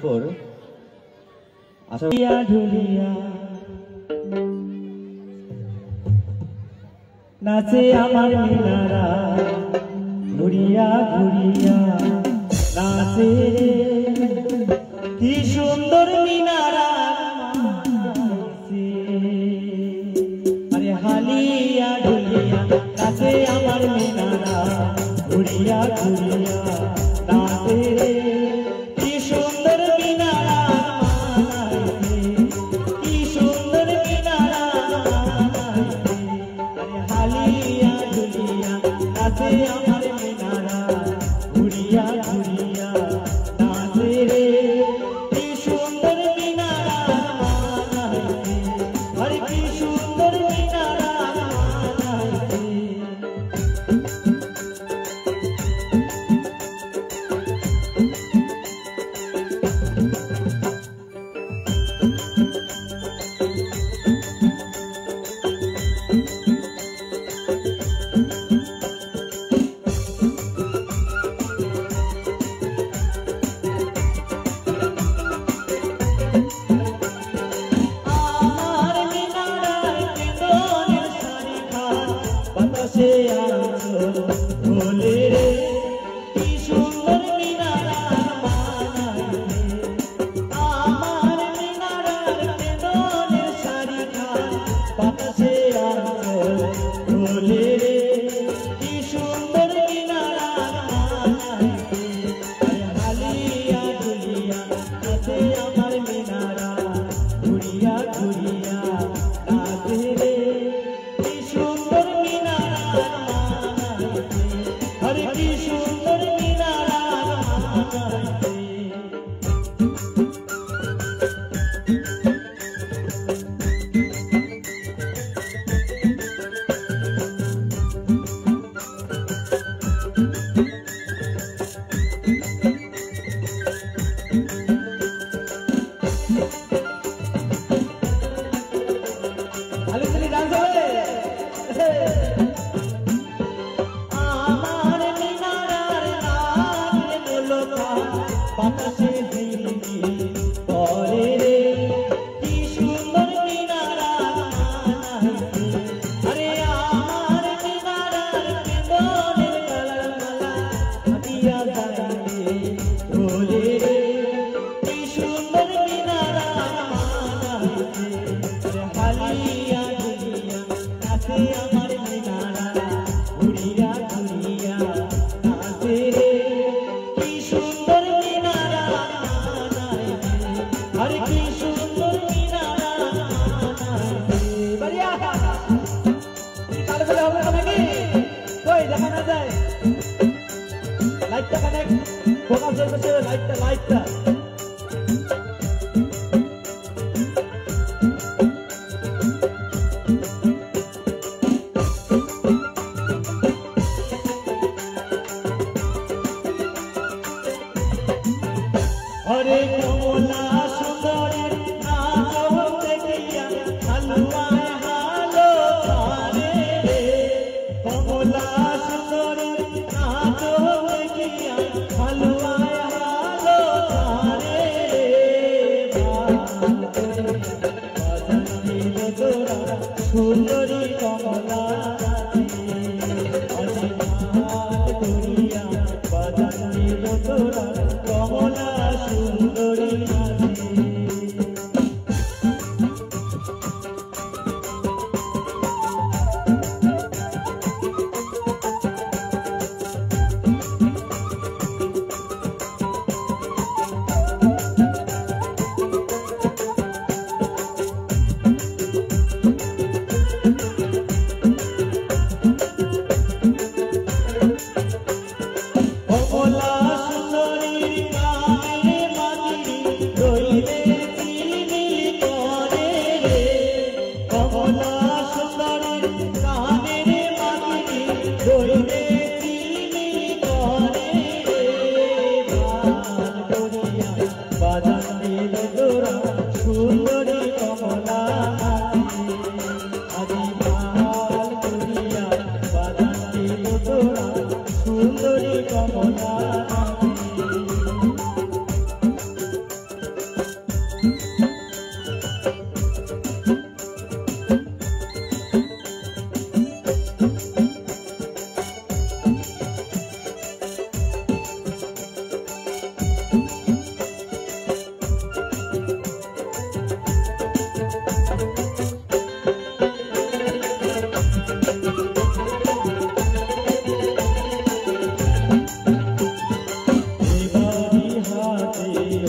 পর আচ্ছা ঢুলিয়া নাচে আমার মিনারা ঘুরিয়া ঘুরিয়া নাচে কি সুন্দর মিনারা আরে হালিয়া ঢুলিয়া নাচে আমার মিনারা ঘুরিয়া ঘুরিয়া নাচে কি সুন্দর মিনারা কি সুন্দর মিনারা আরে হালিয়া ঢুলিয়া নাচে আমার মিনারা ঘুরিয়া ঘুরিয়া নাচে রে কি সুন্দর মিনারা আরে কি সুন্দর মিনারা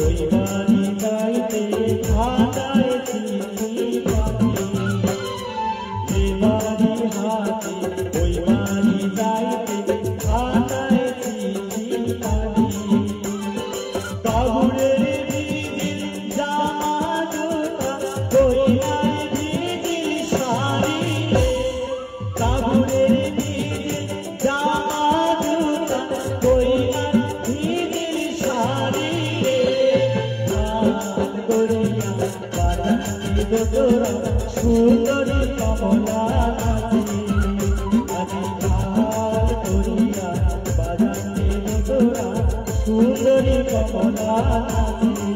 ওই বাড়ি যাইতে হাতায় চিঠি পাখি এ বাড়ি হাতে ওই বাড়ি যাইতে হাতায় চিঠি পাখি কাবুরের ভিজিল জামা জুতা কইনার ভিজিল শাড়ি কাবুরের ভিজিল জামা জুতা কইনার ভিজিল শাড়ি গান করিয়া বাজাতে দোতরা সুন্দরী কমলা নাচে আমি গান করিয়া বাজাতে দোতরা সুন্দরী কমলা নাচে